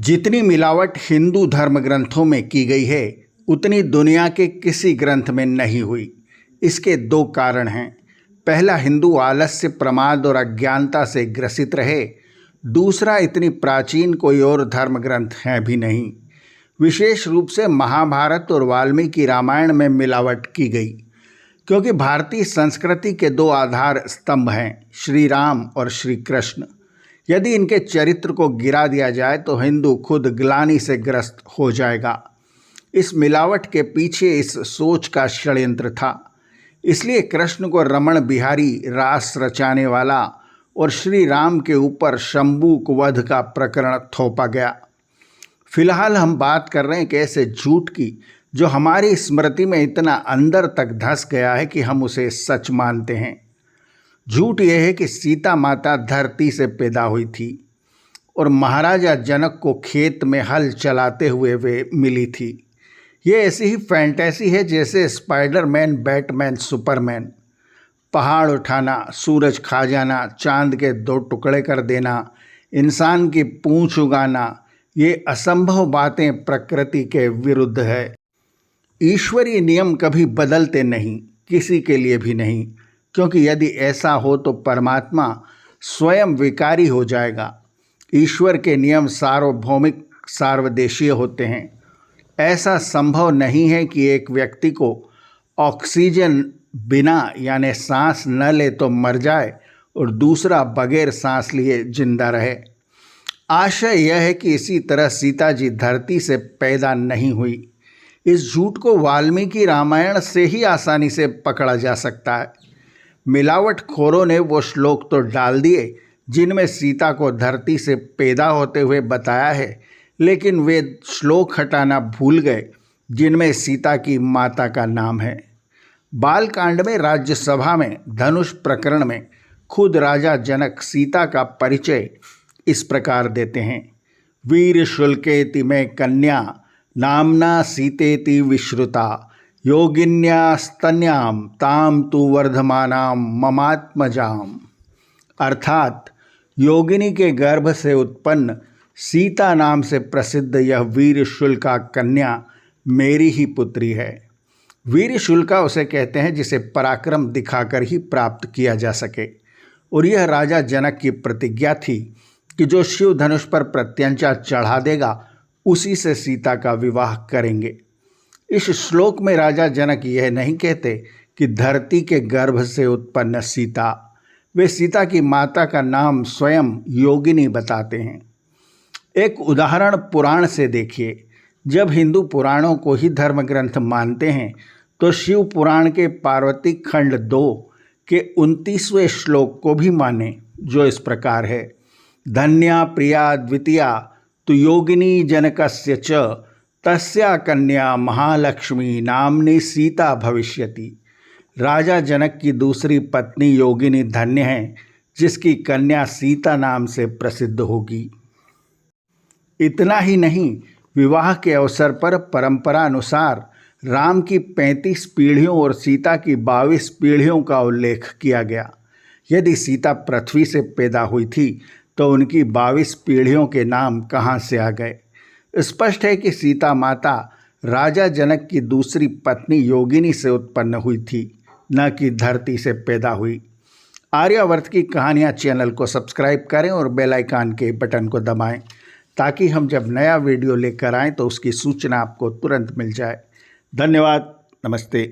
जितनी मिलावट हिंदू धर्म ग्रंथों में की गई है उतनी दुनिया के किसी ग्रंथ में नहीं हुई। इसके दो कारण हैं। पहला, हिंदू आलस्य, प्रमाद और अज्ञानता से ग्रसित रहे। दूसरा, इतनी प्राचीन कोई और धर्म ग्रंथ हैं भी नहीं। विशेष रूप से महाभारत और वाल्मीकि रामायण में मिलावट की गई, क्योंकि भारतीय संस्कृति के दो आधार स्तंभ हैं, श्री राम और श्री कृष्ण। यदि इनके चरित्र को गिरा दिया जाए तो हिंदू खुद ग्लानि से ग्रस्त हो जाएगा। इस मिलावट के पीछे इस सोच का षड्यंत्र था। इसलिए कृष्ण को रमण बिहारी रास रचाने वाला और श्री राम के ऊपर शंबूक वध का प्रकरण थोपा गया। फिलहाल हम बात कर रहे हैं एक ऐसे झूठ की जो हमारी स्मृति में इतना अंदर तक धंस गया है कि हम उसे सच मानते हैं। झूठ यह है कि सीता माता धरती से पैदा हुई थी और महाराजा जनक को खेत में हल चलाते हुए वे मिली थी। ये ऐसी ही फैंटेसी है जैसे स्पाइडरमैन, बैटमैन, सुपरमैन। पहाड़ उठाना, सूरज खा जाना, चांद के दो टुकड़े कर देना, इंसान की पूंछ उगाना, ये असंभव बातें प्रकृति के विरुद्ध है। ईश्वरीय नियम कभी बदलते नहीं, किसी के लिए भी नहीं, क्योंकि यदि ऐसा हो तो परमात्मा स्वयं विकारी हो जाएगा। ईश्वर के नियम सार्वभौमिक, सार्वदेशीय होते हैं। ऐसा संभव नहीं है कि एक व्यक्ति को ऑक्सीजन बिना यानी सांस न ले तो मर जाए और दूसरा बगैर सांस लिए जिंदा रहे। आशय यह है कि इसी तरह सीता जी धरती से पैदा नहीं हुई। इस झूठ को वाल्मीकि रामायण से ही आसानी से पकड़ा जा सकता है। मिलावट खोरों ने वो श्लोक तो डाल दिए जिनमें सीता को धरती से पैदा होते हुए बताया है, लेकिन वे श्लोक हटाना भूल गए जिनमें सीता की माता का नाम है। बालकांड में राज्यसभा में धनुष प्रकरण में खुद राजा जनक सीता का परिचय इस प्रकार देते हैं। वीर शुल्केति में कन्या नामना सीतेति विश्रुता योगिन्यास्तन्याम ताम तु वर्धमानाम ममात्मजाम। अर्थात योगिनी के गर्भ से उत्पन्न सीता नाम से प्रसिद्ध यह वीर शुल्का कन्या मेरी ही पुत्री है। वीर शुल्का उसे कहते हैं जिसे पराक्रम दिखाकर ही प्राप्त किया जा सके, और यह राजा जनक की प्रतिज्ञा थी कि जो शिव धनुष पर प्रत्यंचा चढ़ा देगा उसी से सीता का विवाह करेंगे। इस श्लोक में राजा जनक यह नहीं कहते कि धरती के गर्भ से उत्पन्न सीता, वे सीता की माता का नाम स्वयं योगिनी बताते हैं। एक उदाहरण पुराण से देखिए। जब हिंदू पुराणों को ही धर्म ग्रंथ मानते हैं तो शिव पुराण के पार्वती खंड 2 के 29वें श्लोक को भी माने, जो इस प्रकार है। धन्या प्रिया द्वितीया तु योगिनी जनकस्य च तस्या कन्या महालक्ष्मी नामनी सीता भविष्यति। राजा जनक की दूसरी पत्नी योगिनी धन्य है जिसकी कन्या सीता नाम से प्रसिद्ध होगी। इतना ही नहीं, विवाह के अवसर पर परंपरा अनुसार राम की 35 पीढ़ियों और सीता की 22 पीढ़ियों का उल्लेख किया गया। यदि सीता पृथ्वी से पैदा हुई थी तो उनकी 22 पीढ़ियों के नाम कहाँ से आ गए? स्पष्ट है कि सीता माता राजा जनक की दूसरी पत्नी योगिनी से उत्पन्न हुई थी, न कि धरती से पैदा हुई। आर्यावर्त की कहानियाँ चैनल को सब्सक्राइब करें और बेल आइकन के बटन को दबाएं, ताकि हम जब नया वीडियो लेकर आएँ तो उसकी सूचना आपको तुरंत मिल जाए। धन्यवाद। नमस्ते।